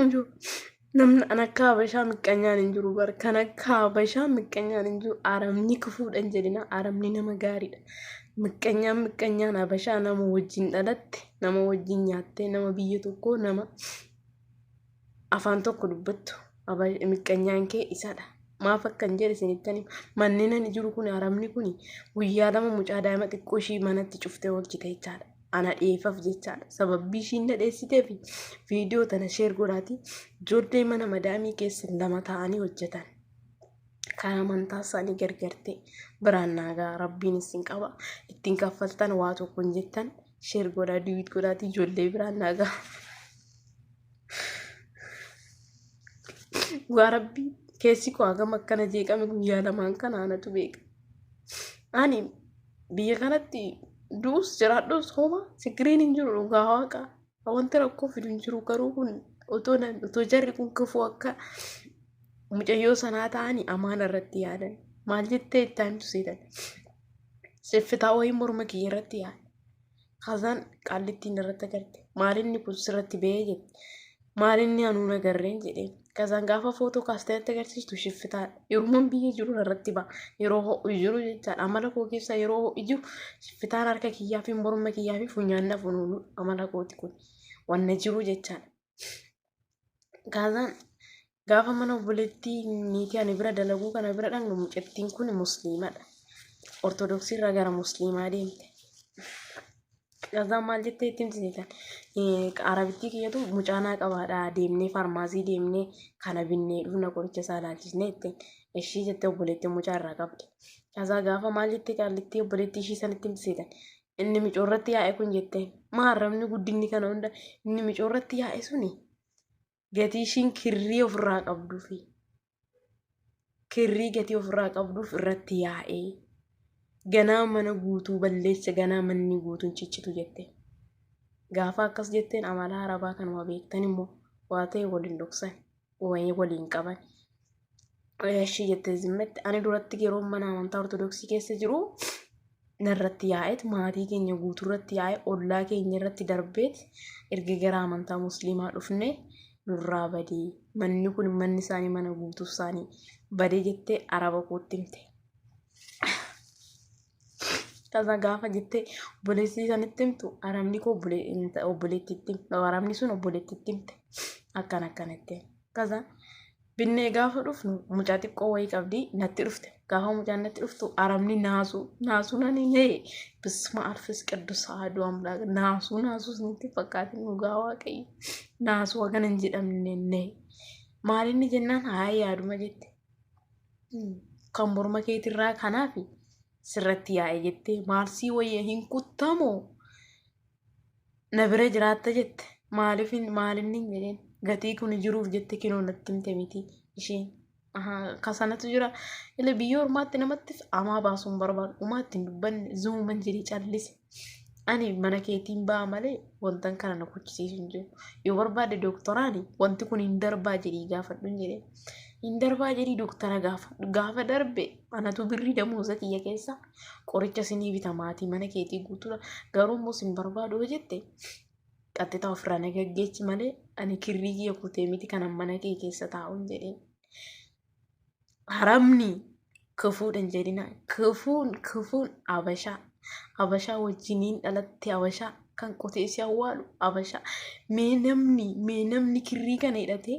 Unju namni an akka Habashaa miqqanyaan hin jiru bar kan akka Habashaa miqqanyaan hin jiru aramni kufuudhaan jedhina aramni nama gaariidha. Miqqanyaan Habashaa nama wajjin dhalatte nama wajjin nyaattee nama biyya tokko nama afaan tokko dubbattu miqqanyaan kee isadha. Maaf akkan jedhe isinittani manneen ani jiru kun aramni kun guyyaa lama mucaa daa'ima xiqqoo ishii manatti cuftee oolchite jechaadha. Ana dhiyeeffaf jechaadha. Sababbii ishiin na dheessitee fi viidiyoo tana sheer godhaati. Ijoollee mana madaamii keessa lama ta'anii hojjetan. Kan amantaa isaanii gargartee biraan naagaa rabbiin isin qaba. Ittiin kaffaltan waa tokko hin jettan sheer godhaa diwiit godhaati ijoollee biraan naagaa. Waa rabbii keessi koo hagam akkana jeeqame guyyaa lamaan kana anatu beeka. Ani biyya kanatti duus jiraadhus homa sigiriin hin jiru dhugaa waaqa. Wanti rakkoo fidu hin jiru garuu kun otoo jarri kun kufuu akka mucayyoo sanaa ta'anii amaana irratti yaadan. Maal jettee itti himtu seetan? Siffitaa wayii morma kiyya irratti yaada. Haasaan qaallittiin irratti agarte. Maalinni kun sirratti ba'ee jette. Maalinni anuun agarreen jedhee. Kasaan gaafa footoo kaastee agarsiistu shiffitaadha. Yeroo biyya jiru irratti ba'a. Yeroo ho'u jiru jechaadha. Amala koo keessa yeroo ho'u jiru shiffitaan harka kiyyaa fi morma kiyyaa fi funyaanna funuunu amala kooti kun wanna jiru jechaadha. Kasaan gaafa mana obboleettii niitii ani bira dalaguu kana bira dhaqnu mucattiin kun musliimadha. Ortodoksii irraa gara musliimaa deemte. Kasaan maal jettee ittiin tisiisan? Arabittii kiyyatu mucaanaa qabaadha deemnee farmaasii deemnee kana binnee dhufna qoricha isaa laalchisnee ittiin ishii jettee obboleettii mucaa irraa qabdi. Kasaa gaafa maal jettee qaallittii obboleettii ishii san ittiin tisiisan? Inni micoorratti yaa'e kun jettee maarrabni guddinni kana hunda inni micoorratti yaa'e suni gatii ishiin kirrii ofirraa qabduufi kirrii gatii ofirraa qabduuf irratti yaa'ee ganaa mana guutuu balleessa ganaa manni guutuun ciccitu jette. Gaafa akkas jetteen amala arabaa kanuma beektan immoo waa ta'e waliin dhoksan wayii waliin qaban. Ishii jettee zimmetti ani duratti yeroo mana amantaa ortodoksii keessa jiru narratti yaa'eet maatii keenya guutuu irratti yaa'e ollaa keenya irratti darbeet erga gara amantaa musliimaa dhufne nurraa badee manni kun manni isaanii mana guutuu isaanii badee jettee araba kootti himte. Kaza gaafa jettee obboleettii sanitti himtu aramni koo obboleettiitti aramni sun obboleettiitti himte akkanatti. Kaza binnee gaafa dhufnu mucaa xiqqoo wayii qabdi natti dhufte. Gaafa mucaan natti dhuftu aramni naasuu nani nee bisma arfis qiddus ahadu amlaaq naasuu sinitti fakkaatin dhugaa waaqayyo naasuu hagana hin jedhamne nee maalinni jennaan haa yaaduma jette. Kan morma keetirraa kanaafi sirratti yaa'e jettee maarsii wayya hin kuttamoo na bira jiraatta jette maalinni jedheen gatii kun jiruuf jette kinoo natti himte miti isheen kasanatu jira illee biyya ormaatti namatti amaa baasuun barbaadu umaatti hin dubbanne zuuman jedhee callise ani mana keetiin ba'a malee wantan kana na kuchisiisu hin jiru yoo barbaade dooktoraani wanti kun hin darbaa jedhii gaafadhuun jedhee. Indarbaa jedhii doktara gaafa darbe anatu birrii damuusa kiyya keessa qoricha sinii bitamaatii mana keetii guutuudha garuu immoo sin barbaadu jette qaxxitaa ofirraa na gaggeessi malee ani kirrii kiyya kutee miti kanan mana kee keessa taa'uun jedheen. Haramni kufuudhaan jedhina kufuun Habashaa wajjiniin dhalatti Habashaa kan qoteessi awwaalu Habashaa mee namni kirrii kana hidhatee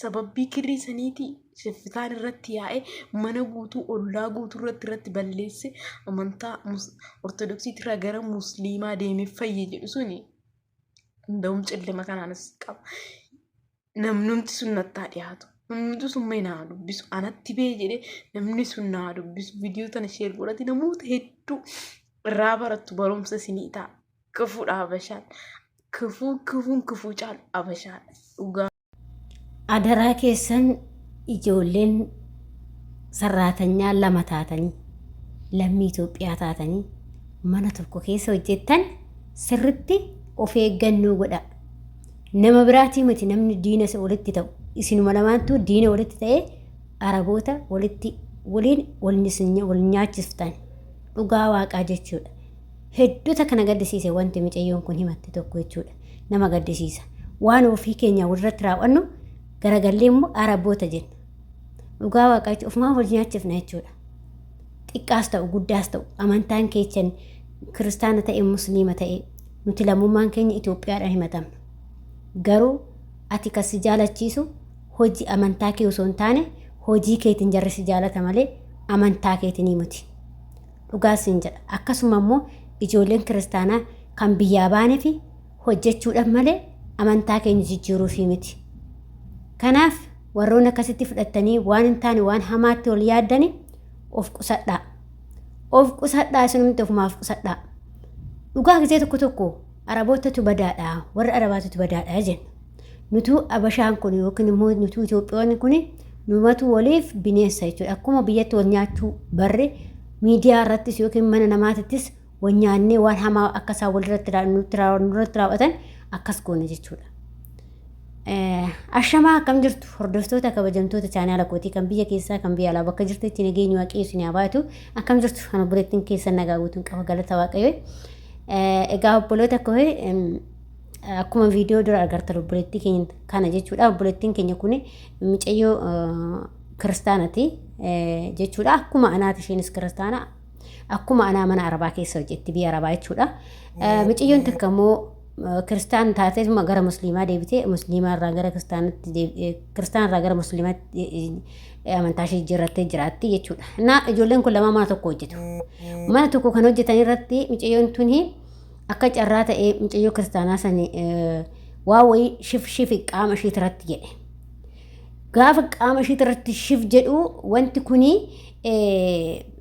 sababbii kirrii saniitii shiffitaan irratti yaa'e mana guutuu ollaa guutuu irratti balleesse amantaa ortodoksiitirraa gara musliimaa deemee fayye jedhu suni hunda'um cillima kanaanis qaba. Namnumti sun nattaa dhiyaatu. Namni sun naa dubbisu anatti bee jedhee namni sun naa dubbisu viidiyoo tana sheer godhati namoota hedduu irraa barattu barumsa sinii ta'a. Kufuudha Habashaan. Kufuu caalu Habashaadha. Dhugaa. Adaraa keessan ijoolleen sarraatanyaa lama taatanii lammii Itoophiyaa taatanii mana tokko keessa hojjettan sirritti of eeggannoo godha. Nama biraatii miti namni diina isa walitti ta'u isinuma lamaantuu diina walitti ta'ee araboota waliin wal nyaachistan dhugaa waaqaa jechuudha. Hedduuta kana gaddisiise wanti mucayyoon kun himatte tokko jechuudha. Nama gaddisiisa. waan ofii keenya walirratti raawwannu garagallee immoo araboota jenna. Dhugaa waaqayyo ofumaa wal nyaachifna jechuudha. Xiqqaas ta'u guddaas ta'u amantaan keenya kiristaana ta'e musliima ta'e nuti lammummaan keenya Itoophiyaadhaan himatamna. Garuu ati kasi jaalachiisu hojii amantaa kee osoo hin taane hojii keetiin jarri si jaalata malee amantaa keetiin miti. Dhugaas hin jedha. Akkasuma immoo ijoolleen kiristaanaa kan biyyaa baanee fi hojjechuudhaaf malee amantaa keenya jijjiiruuf miti. Kanaaf warroonni akkasitti fudhatanii waan hin taane waan hamaatti ol yaaddanii of qusadhaa. Of qusadhaa isinumti ofumaaf qusadhaa. Dhugaa gisee tokko tokko arabootatu badaadhaa warra arabaatatu badaadhaa jenna. Nutu abashaan kun yookiin immoo nutu Itoophiyaanni kun numatu waliif bineensa jechuudha. Akkuma biyyatti wal nyaachuu barre miidiyaa irrattis yookiin mana namaatittis wal nyaannee waan hamaa akka isaan walirratti raawwatan akkas goone jechuudha. Ashamaa akkam jirtu hordoftoota kabajamtoota chaanaala kootii kan biyya keessaa kan biyya alaa bakka jirtetti nageenyi waaqayyo isin haa baatu. Akkam jirtu kan obboleettiin keessan nagaa guutuun qaba galata waaqayyo. Egaa obboloota koo akkuma viidiyoo dura agartan obboleettii keenya kana jechuudha. Obboleettiin keenya kun mucayyoo kiristaanati jechuudha. Akkuma anaati isheenis kiristaana. Akkuma anaa mana arabaa keessa hojjetti biyya arabaa jechuudha. Mucayyoon takka immoo kristaan taatee gara musliimaa deebitee musliimaa irraa gara kristaan irraa gara musliimaatti amantaa ishee jijjiirrattee jiraatti jechuudha. Na ijoolleen kun lama mana tokko hojjetu. Mana tokko kan hojjetan irratti mucayyoon tuni akka carraa ta'ee mucayyoo kiristaanaa sani waa wayii shif qaama ishee irratti jedhe. Gaafa qaama ishee irratti shif jedhu wanti kuni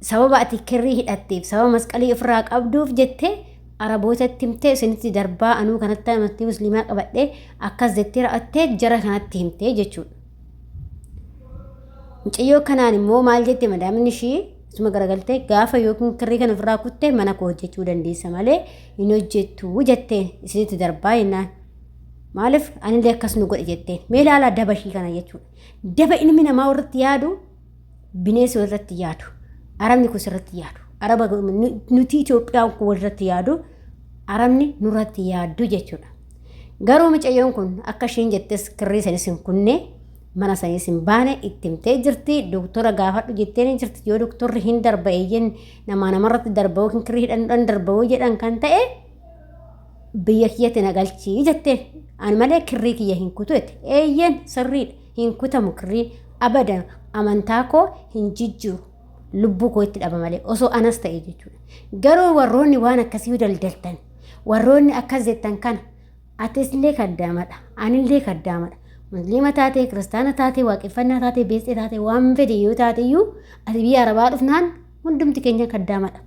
sababa ati kirrii hidhatteef sababa masqalii ofirraa qabduuf jettee arabootatti himtee isinitti darbaa anuu kanatti amantii musliimaa qabadhee akkas jettee ra'attee jara kanatti himtee jechuudha. Mucayyoo kanaan immoo maal jette madaamin ishii isuma garagaltee gaafa yookiin kirrii kana ofirraa kuttee mana koo hojjechuu dandeessa malee hin hojjettu jettee isinitti darbaa jennaan. Maaliif anillee akkas nu godhe jetteen mee ilaalaa daba ishii kana jechuudha. Daba ilmi namaa warratti yaadu bineensi warratti yaadu arabni kun sirratti yaadu araba nuti Itoophiyaan kun warratti yaadu arabni nurratti yaadu jechuudha. Garuu mucayyoon kun akka isheen jettes kirrii sanis hin kunne mana sanis hin baane itti himtee jirti. Doktora gaafadhu jettee jirti. Yoo doktorri hin darba'eeyyen namarratti darba'uu hin kirrii hidhan darba'uu jedhan kan ta'e biyya kiyyatti na galchii jettee ani malee kirrii kiyya hin kutu jette. Eeyyen sirriidha hin kutamu kirriin abadan amantaa koo hin jijjiiru. Lubbuu koo itti dhaba malee osoo anas ta'e jechuudha. Garuu warroonni waan akkasii daldaltan warroonni akkas jettan kana atillee kaddaamadha anillee kaddaamadha. Musliima taatee kiristaana taatee waaqeffannaa taatee beestee taatee waan fedhe yoo taateyyuu ati biyya arabaa dhufnaan hundumti keenya kaddaamadha.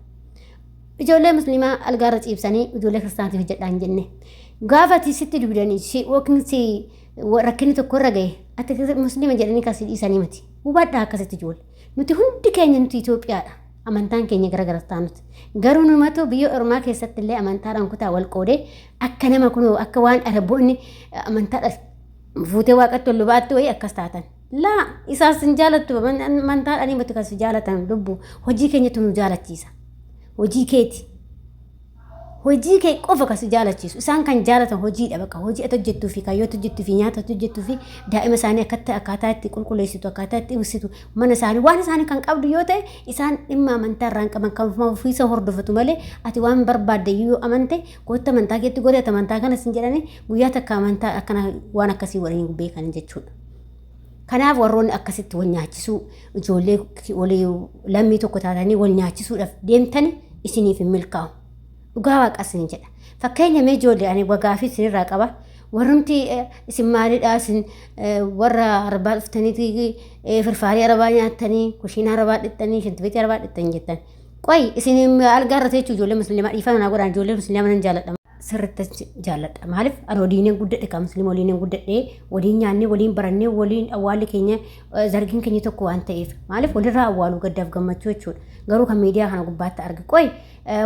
Ijoollee musliimaa algaarra ciibsanii ijoollee kiristaanaatiif hojjedhaan jenne gaafa ati sitti dubdanii yookiin rakkinni tokko irra gahe ati musliima jedhanii kasi dhiisanii miti hubadhaa akkasitti ijoollee. Nuti hundi keenya nuti Itoophiyaadha. Amantaan keenya garagaras taanuti. Garuu numatu biyya ormaa keessatti illee amantaadhaan kutaa wal qoodee akka nama kunoo akka waan araboonni amantaadhaan fuutee waaqatti ol lubaatti wayii akkas taatan. Laa isaas hin jaalattu amantaadhaan miti kas jaalatan lubbuu hojii keenyatu nu jaalachiisa. Hojii keeti. Hojii kee qofa kas jaalachiisu. Isaan kan jaalatan hojiidha bakka hojii ati hojjettuu fi kaayyoo hojjettuu fi nyaata hojjettuu fi daa'ima isaanii akkaataa itti qulqulleessitu akkaataa itti ibsitu mana isaanii waan isaanii kan qabdu yoo ta'e isaan dhimma amantaa irraan qaban kan ofiisa hordofatu malee ati waan barbaadde yoo amante goota amantaa keetti godhata amantaa kanas hin jedhani guyyaa takka amantaa akkana waan akkasii waliin beekan jechuudha. Kanaaf warroonni akkasitti wal nyaachisuu ijoollee walii lammii tokko taatanii wal nyaachisuudhaaf deemtani isiniif hin milkaa'u. Dhugaa waaqas ni jedha. Fakkeenya mee ijoollee ani wagaa fi isinirraa qaba. Warrumti isin maalidhaa isin warra arbaa dhuftanii firfaarii arbaa nyaattanii kushiina arbaa dhixxanii shintibeetii arbaa dhixxan jettan. Qoy isin algaarra teechuu ijoollee musliimaa dhiifama naa godhaan ijoollee musliimaa nan jaalladha. Sirriitti jaalladha. Maaliif ani waliin guddadhe kan musliima waliin guddadhe waliin nyaannee waliin barannee waliin awwaalli keenya zargiin keenya tokko waan ta'eef maaliif walirraa awwaaluu gaddaaf gammachuu jechuudha. Garuu kan miidiyaa kana gubbaatti arge qoy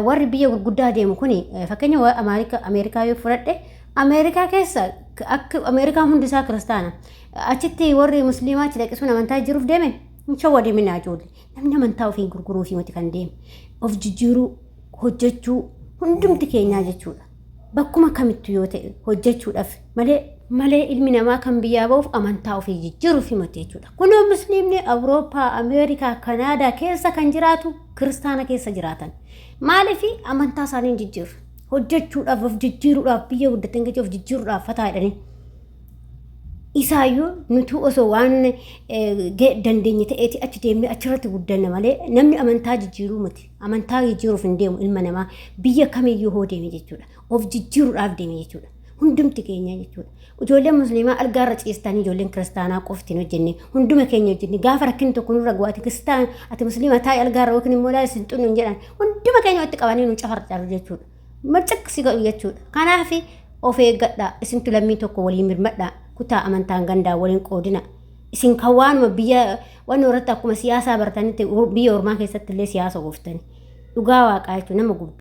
warri biyya gurguddaa deemu kuni fakkeenya Ameerikaa yoo fudhadhe Ameerikaa keessa akka Ameerikaan hundi isaa kiristaana achitti warri musliimaa achi dhaqisuun amantaa jiruuf deeme hin shawwadee minaa ijoollee namni amantaa ofii gurguruu fi miti kan deeme of jijjiiruu hojjechuu hundumti keenyaa jechuudha. bakkuma kamittu yoo ta'e hojjechuudhaaf malee ilmi namaa kan biyyaa ba'uuf amantaa ofii jijjiiruuf himate jechuudha. Kunoo musliimni Awurooppaa, Ameerikaa, Kanaadaa keessa kan jiraatu kiristaana keessa jiraatan. Maaliif amantaa isaanii jijjiiru? Hojjechuudhaaf of jijjiiruudhaaf biyya guddatan keessa of jijjiiruudhaaf fataa jedhanii. Isaayyuu nutu osoo waan dandeenye ta'eeti achi deemnee achirratti guddanna malee namni amantaa jijjiiruu miti. Amantaa jijjiiruuf hin deemu ilma namaa biyya kamiyyuu hoo deeme jechuudha. Of jijjiiruudhaaf deeme jechuudha. Hundumti keenya jechuudha. Ijoolleen musliimaa algaarra ciistanii ijoolleen kiristaanaa qofti hin hojjenne hunduma keenya hojjenne gaafa rakkinni tokko nurra gu'aati kiristaan ati musliima taa'e algaarra yookiin immoo laala isin xunnu hin jedhan hunduma keenya walitti qabanii nu cafarcaaru jechuudha. Maccaqsi godhu jechuudha. Kanaaf of eeggadhaa isintu lammii tokko waliin mirmadhaa kutaa amantaan gandaa waliin qoodina. Isin kan waanuma biyya waan irratti akkuma siyaasaa bartanitti biyya ormaa keessatti illee siyaasa gooftani. Dhugaa waaqaa jechuudha nama guddaa.